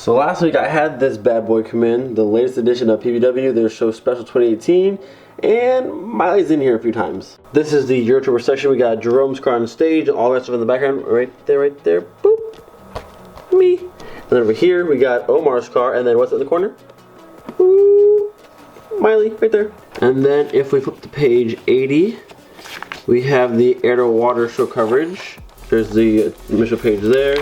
So last week I had this bad boy come in, the latest edition of PBW, their show special 2018, and Miley's in here a few times. This is the Euro Tour section. We got Jerome's car on stage and all that stuff in the background. Right there, boop, me. And then over here we got Omar's car, and then what's in the corner? Ooh, Miley, right there. And then if we flip to page 80, we have the air to water show coverage. There's the initial page there.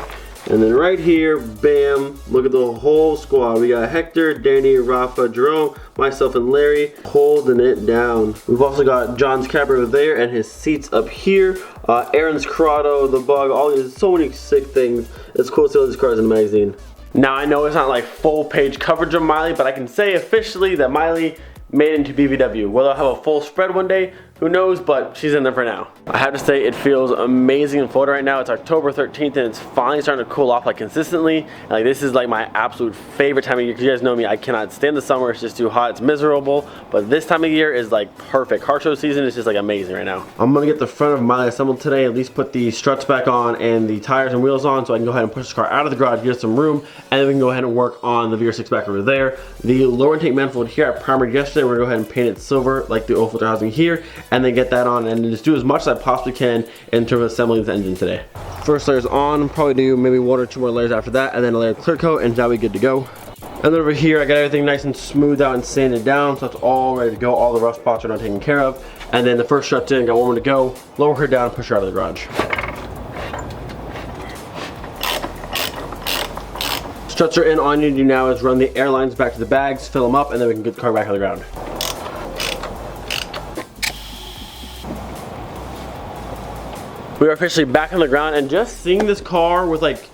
And then right here, bam, look at the whole squad. We got Hector, Danny, Rafa, Jerome, myself, and Larry holding it down. We've also got John's cab over there and his seats up here. Aaron's Corrado, the bug, all these, so many sick things. It's cool to see all these cars in the magazine. Now I know it's not like full page coverage of Miley, but I can say officially that Miley made it into BBW. Will I have a full spread one day? Who knows, but she's in there for now. I have to say it feels amazing in Florida right now. It's October 13th and it's finally starting to cool off like consistently. And, like, this is like my absolute favorite time of year, because you guys know me, I cannot stand the summer. It's just too hot, it's miserable. But this time of year is like perfect. Car show season is just like amazing right now. I'm gonna get the front of Miley assembled today, at least put the struts back on and the tires and wheels on so I can go ahead and push this car out of the garage, get some room, and then we can go ahead and work on the Vr6 back over there. The lower intake manifold here I primered yesterday. We're gonna go ahead and paint it silver like the oil filter housing here, and then get that on and just do as much as I possibly can in terms of assembling this engine today. First layer's on, probably do maybe 1 or 2 more layers after that, and then a layer of clear coat, and now we're good to go. And then over here I got everything nice and smoothed out and sanded down, so it's all ready to go. All the rough spots are not taken care of. And then the first strut's in, got 1 more to go. Lower her down, push her out of the garage. Struts are in. All you need to do now is run the air lines back to the bags, fill them up, and then we can get the car back on the ground. We are officially back on the ground, and just seeing this car with like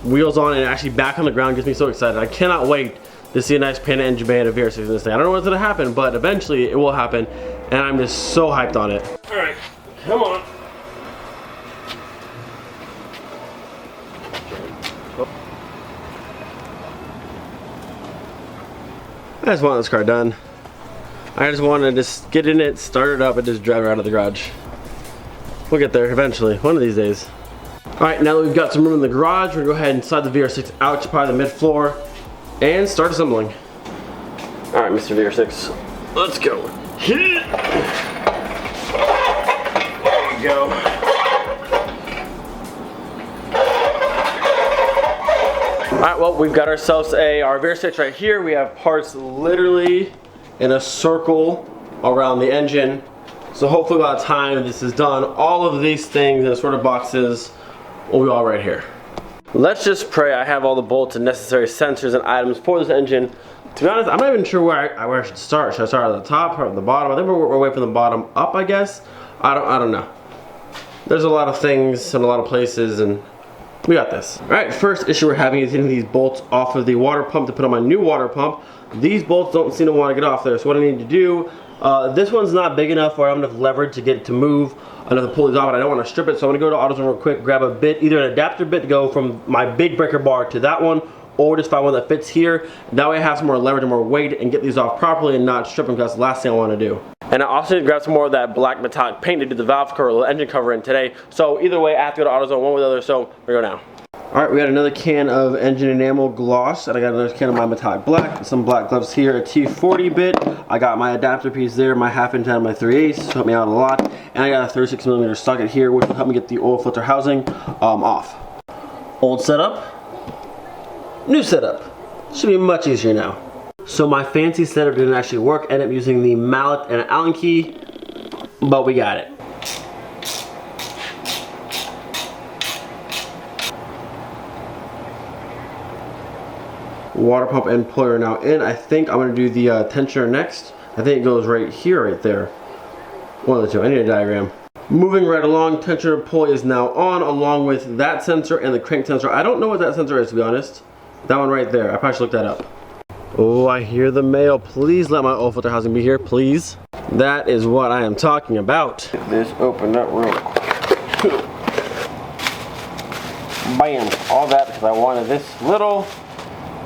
wheels on and actually back on the ground gets me so excited. I cannot wait to see a nice painted engine bay and a Vr6 in this thing. I don't know what's gonna happen, but eventually it will happen, and I'm just so hyped on it. All right, come on. I just want this car done. I just want to just get in it, start it up, and just drive it out of the garage. We'll get there eventually, one of these days. Alright, now that we've got some room in the garage, we're gonna go ahead and slide the Vr6 out to probably the mid-floor and start assembling. Alright, Mr. Vr6, let's go. There we go. Alright, well, we've got ourselves our Vr6 right here. We have parts literally in a circle around the engine. So hopefully by the time this is done, all of these things in assorted boxes will be all right here. Let's just pray I have all the bolts and necessary sensors and items for this engine. To be honest, I'm not even sure where I should start. Should I start at the top or at the bottom? I think we're away from the bottom up, I guess. I don't know. There's a lot of things in a lot of places, and we got this. All right, first issue we're having is getting these bolts off of the water pump to put on my new water pump. These bolts don't seem to want to get off there, so what I need to do, this one's not big enough or I have enough leverage to get it to move enough to pull these off, and I don't want to strip it, so I'm going to go to AutoZone real quick, grab a bit, either an adapter bit to go from my big breaker bar to that one, or just find one that fits here. That way I have some more leverage and more weight and get these off properly and not strip them, because that's the last thing I want to do. And I also need to grab some more of that black metallic paint to do the valve cover, the engine cover in today. So either way, I have to go to AutoZone, one way or the other, so we go now. Alright, we got another can of engine enamel gloss, and I got another can of my metallic black, some black gloves here, a T40 bit. I got my adapter piece there, my 1/2 inch and my 3/8, so helped me out a lot. And I got a 36mm socket here, which will help me get the oil filter housing off. Old setup, new setup. Should be much easier now. So my fancy setup didn't actually work. Ended up using the mallet and an Allen key, but we got it. Water pump and puller now in. I think I'm going to do the tensioner next. I think it goes right here, right there. One of the two. I need a diagram. Moving right along, tensioner pulley is now on, along with that sensor and the crank sensor. I don't know what that sensor is, to be honest. That one right there. I probably should look that up. Oh, I hear the mail. Please let my oil filter housing be here, please. That is what I am talking about. Get this opened up real quick. Bam! All that because I wanted this little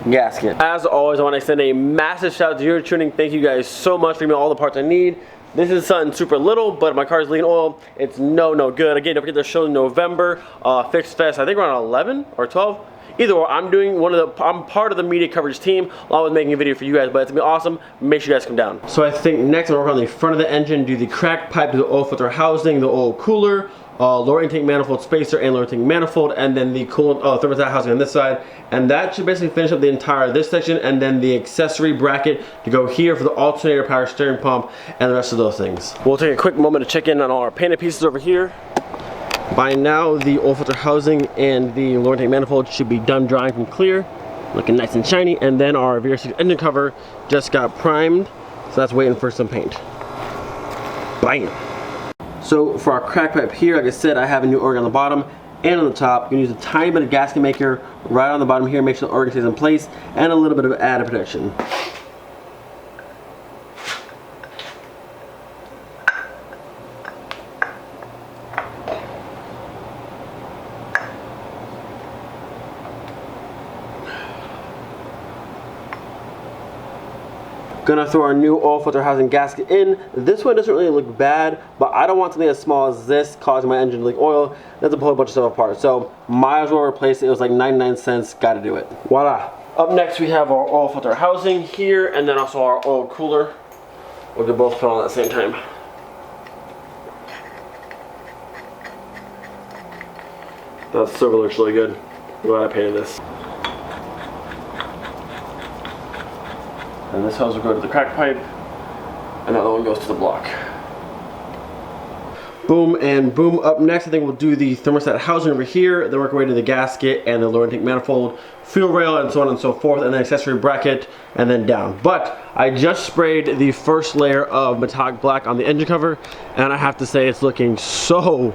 gasket. As always, I want to extend a massive shout out to Euro Tuning. Thank you guys so much for giving me all the parts I need. This is something super little, but my car is leaking oil. It's no good. Again, don't forget the show in November. Fix Fest, I think around 11 or 12. Either or, I'm part of the media coverage team, along with making a video for you guys, but it's gonna be awesome. Make sure you guys come down. So I think next I'm gonna work on the front of the engine, do the crack pipe, do the oil filter housing, the oil cooler, lower intake manifold spacer and lower intake manifold, and then the coolant thermostat housing on this side. And that should basically finish up the entire this section, and then the accessory bracket to go here for the alternator, power steering pump, and the rest of those things. We'll take a quick moment to check in on all our painted pieces over here. By now, the oil filter housing and the lower intake manifold should be done drying from clear, looking nice and shiny, and then our Vr6 engine cover just got primed, so that's waiting for some paint. Bam! So for our crack pipe here, like I said, I have a new O-ring on the bottom and on the top. You can use a tiny bit of gasket maker right on the bottom here, make sure the O-ring stays in place, and a little bit of added protection. Gonna throw our new oil filter housing gasket in. This one doesn't really look bad, but I don't want something as small as this causing my engine to leak oil. That's to pull a bunch of stuff apart. So might as well replace it. It was like 99 cents, gotta do it. Voila. Up next we have our oil filter housing here, and then also our oil cooler. We'll get both put on at the same time. That silver looks really good. I'm glad I painted this. And this hose will go to the crack pipe, and the other one goes to the block. Boom and boom. Up next, I think we'll do the thermostat housing over here, then work our way to the gasket and the lower intake manifold, fuel rail, and so on and so forth, and then accessory bracket, and then down. But I just sprayed the first layer of metallic black on the engine cover, and I have to say it's looking so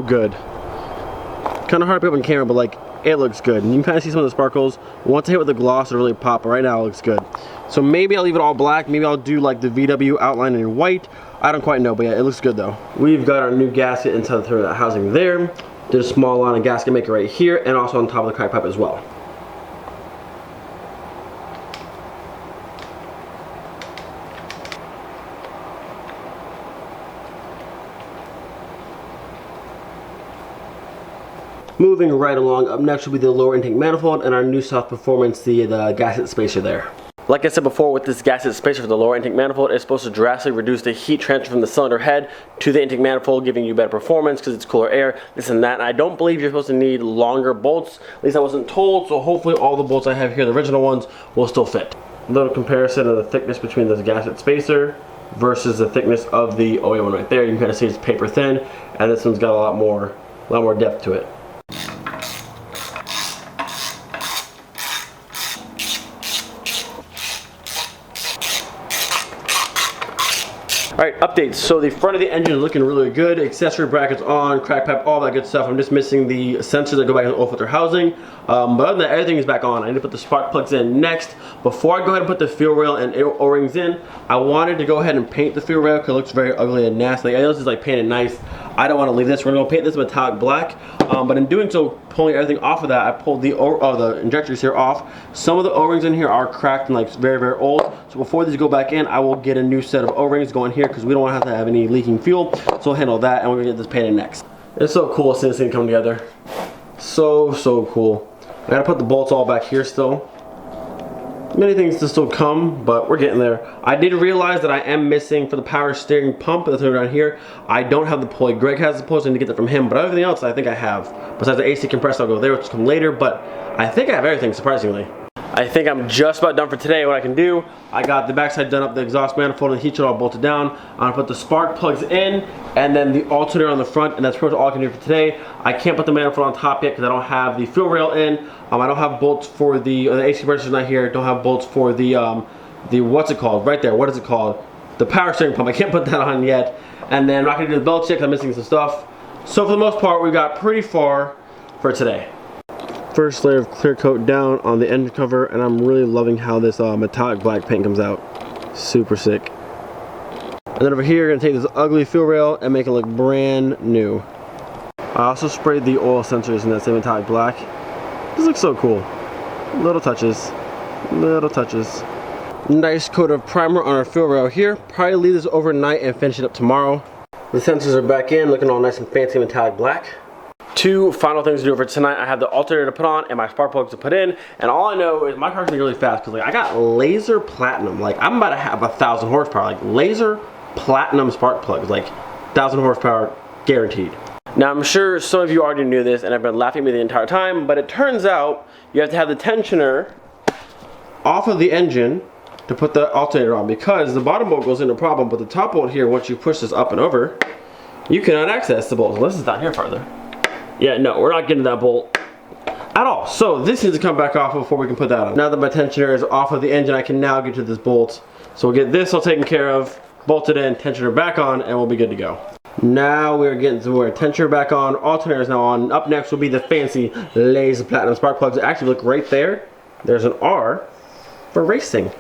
good. Kind of hard to pick up on camera, but like, it looks good. And you can kind of see some of the sparkles. Once I hit with the gloss, it'll really pop, but right now it looks good. So maybe I'll leave it all black. Maybe I'll do like the VW outline in white. I don't quite know, but yeah, it looks good though. We've got our new gasket inside the housing there. Did a small line of gasket maker right here, and also on top of the crack pipe as well. Moving right along, up next will be the lower intake manifold and our new South Performance, the gasket spacer there. Like I said before, with this gasket spacer for the lower intake manifold, it's supposed to drastically reduce the heat transfer from the cylinder head to the intake manifold, giving you better performance because it's cooler air, this and that. And I don't believe you're supposed to need longer bolts. At least I wasn't told, so hopefully all the bolts I have here, the original ones, will still fit. A little comparison of the thickness between this gasket spacer versus the thickness of the OE one right there. You can kind of see it's paper thin, and this one's got a lot more depth to it. Alright, updates. So the front of the engine is looking really good. Accessory brackets on, crack pipe, all that good stuff. I'm just missing the sensors that go back in the oil filter housing. But other than that, everything is back on. I need to put the spark plugs in next. Before I go ahead and put the fuel rail and O-rings in, I wanted to go ahead and paint the fuel rail because it looks very ugly and nasty. I know this is like painted nice. I don't want to leave this. We're going to paint this metallic black. But in doing so, pulling everything off of that, I pulled the injectors here off. Some of the O-rings in here are cracked and like very old. So before these go back in, I will get a new set of O-rings going here because we don't want to have any leaking fuel. So we'll handle that, and we're going to get this painted next. It's so cool seeing this thing come together. So cool. I got to put the bolts all back here still. Many things to still come, but we're getting there. I did realize that I am missing for the power steering pump that's down here. I don't have the pulley. Greg has the pulley, so I need to get that from him, but everything else I think I have. Besides the AC compressor, I'll go there, which will come later, but I think I have everything, surprisingly. I think I'm just about done for today. What I can do, I got the backside done up, the exhaust manifold and the heat shield all bolted down. I'm gonna put the spark plugs in and then the alternator on the front, and that's pretty much all I can do for today. I can't put the manifold on top yet because I don't have the fuel rail in. I don't have bolts for the AC compressor's not here. Don't have bolts for the what's it called? Right there, what is it called? The power steering pump. I can't put that on yet. And then I'm not gonna do the belt check because I'm missing some stuff. So for the most part, we got pretty far for today. First layer of clear coat down on the engine cover, and I'm really loving how this metallic black paint comes out. Super sick. And then over here, gonna take this ugly fuel rail and make it look brand new. I also sprayed the oil sensors in that same metallic black. This looks so cool. Little touches. Nice coat of primer on our fuel rail here. Probably leave this overnight and finish it up tomorrow. The sensors are back in, looking all nice and fancy metallic black. Two final things to do for tonight. I have the alternator to put on and my spark plugs to put in. And all I know is my car's gonna be really fast because like I got laser platinum. Like I'm about to have 1,000 horsepower. Like laser platinum spark plugs. Like 1,000 horsepower guaranteed. Now I'm sure some of you already knew this and have been laughing at me the entire time, but it turns out you have to have the tensioner off of the engine to put the alternator on, because the bottom bolt goes into problem, but the top bolt here, once you push this up and over, you cannot access the bolt unless it's down here farther. Yeah, no, we're not getting that bolt at all. So this needs to come back off before we can put that on. Now that my tensioner is off of the engine, I can now get to this bolt. So we'll get this all taken care of, bolted in, tensioner back on, and we'll be good to go. Now we're getting somewhere. Tensioner back on, alternator is now on. Up next will be the fancy laser platinum spark plugs. Actually, look right there. There's an R for racing.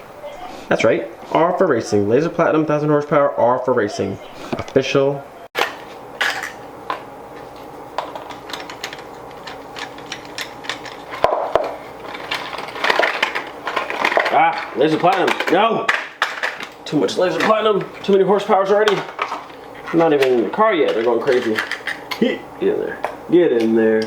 That's right, R for racing. Laser platinum, 1,000 horsepower, R for racing. Official. Ah, laser platinum. No! Too much laser platinum. Too many horsepowers already. I'm not even in the car yet. They're going crazy. Get in there. Get in there.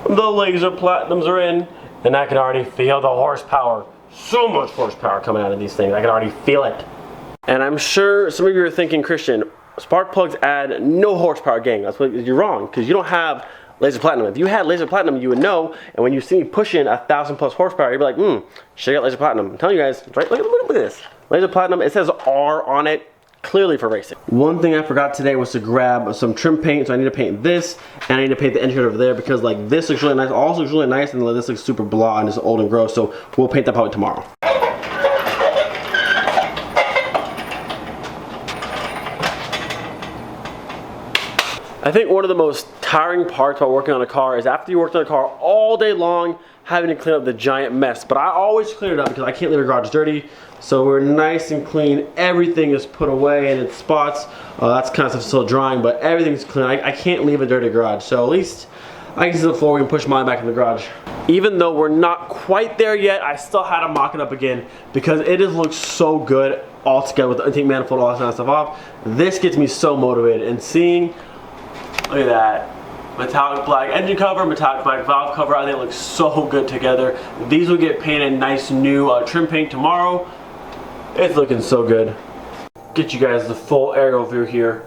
The laser platinums are in, and I can already feel the horsepower. So much horsepower coming out of these things. I can already feel it. And I'm sure some of you are thinking, Christian, spark plugs add no horsepower gain. That's what you're wrong, because you don't have laser platinum. If you had laser platinum, you would know. And when you see me pushing 1,000 plus horsepower, you'd be like, should I get laser platinum? I'm telling you guys, right? Look at this. Laser platinum, it says R on it. Clearly for racing. One thing I forgot today was to grab some trim paint, so I need to paint this, and I need to paint the engine over there, because like this looks really nice, also looks really nice, and this looks super blah and it's old and gross, so we'll paint that probably tomorrow. I think one of the most tiring parts while working on a car is after you worked on a car all day long, having to clean up the giant mess. But I always clean it up because I can't leave the garage dirty. So we're nice and clean. Everything is put away in its spots. That's kind of stuff still drying, but everything's clean. I can't leave a dirty garage. So at least I can see the floor. We can push mine back in the garage. Even though we're not quite there yet, I still had to mock it up again because it just looks so good all together with the intake manifold, all that kind of stuff off. This gets me so motivated, and seeing, look at that. Metallic black engine cover, metallic black valve cover. I think it looks so good together. These will get painted nice new trim paint tomorrow. It's looking so good. Get you guys the full aerial view here.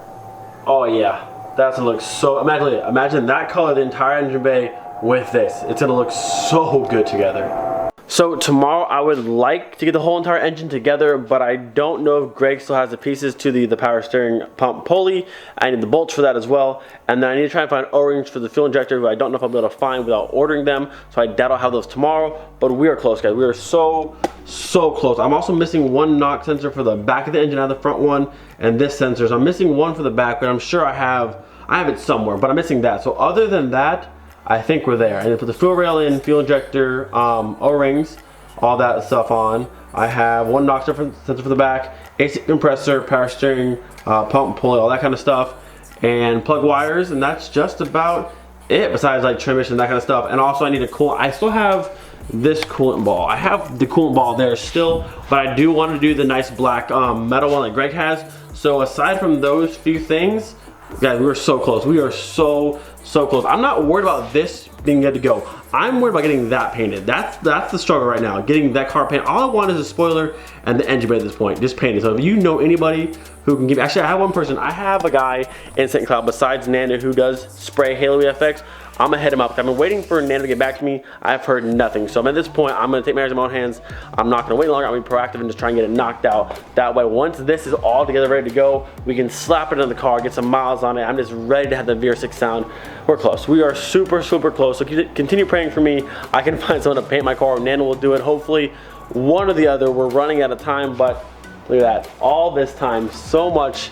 Oh yeah, that's gonna look so. Imagine that color, the entire engine bay with this. It's gonna look so good together. So tomorrow I would like to get the whole entire engine together, but I don't know if Greg still has the pieces to the power steering pump pulley. I need the bolts for that as well. And then I need to try and find O-rings for the fuel injector, who I don't know if I'll be able to find without ordering them. So I doubt I'll have those tomorrow, but we are close, guys. We are so close. I'm also missing one knock sensor for the back of the engine, I have the front one, and this sensor. So I'm missing one for the back, but I'm sure I have it somewhere, but I'm missing that. So other than that, I think we're there. I need to put the fuel rail in, fuel injector, O-rings, all that stuff on. I have one knock sensor for the back, AC compressor, power steering, pump, pulley, all that kind of stuff, and plug wires, and that's just about it, besides like transmission, that kind of stuff. And also I need a coolant. I still have this coolant ball. I have the coolant ball there still, but I do want to do the nice black metal one that Greg has. So aside from those few things, guys, we are so close. We are so close. I'm not worried about this being good to go. I'm worried about getting that painted. That's the struggle right now, getting that car painted. All I want is a spoiler and the engine bay at this point, just painted. So if you know anybody who can give, actually I have one person. I have a guy in St. Cloud besides Nando who does spray Halo VFX. I'm gonna hit him up. I've been waiting for Nando to get back to me. I've heard nothing. So at this point, I'm gonna take matters in my own hands. I'm not gonna wait longer. I'm gonna be proactive and just try and get it knocked out. That way, once this is all together, ready to go, we can slap it in the car, get some miles on it. I'm just ready to have the Vr6 sound. We're close. We are super close. So continue praying for me. I can find someone to paint my car. Nando will do it. Hopefully, one or the other. We're running out of time, but look at that. All this time, so much.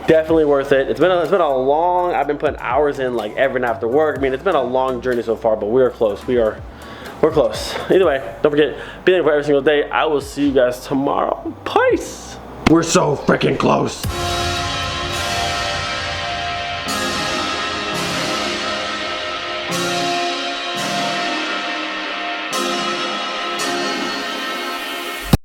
Definitely worth it. It's been a long, I've been putting hours in like every night after work. I mean, it's been a long journey so far, but we are close. We're close. Either way, don't forget, be thankful for every single day. I will see you guys tomorrow. Peace. We're so freaking close.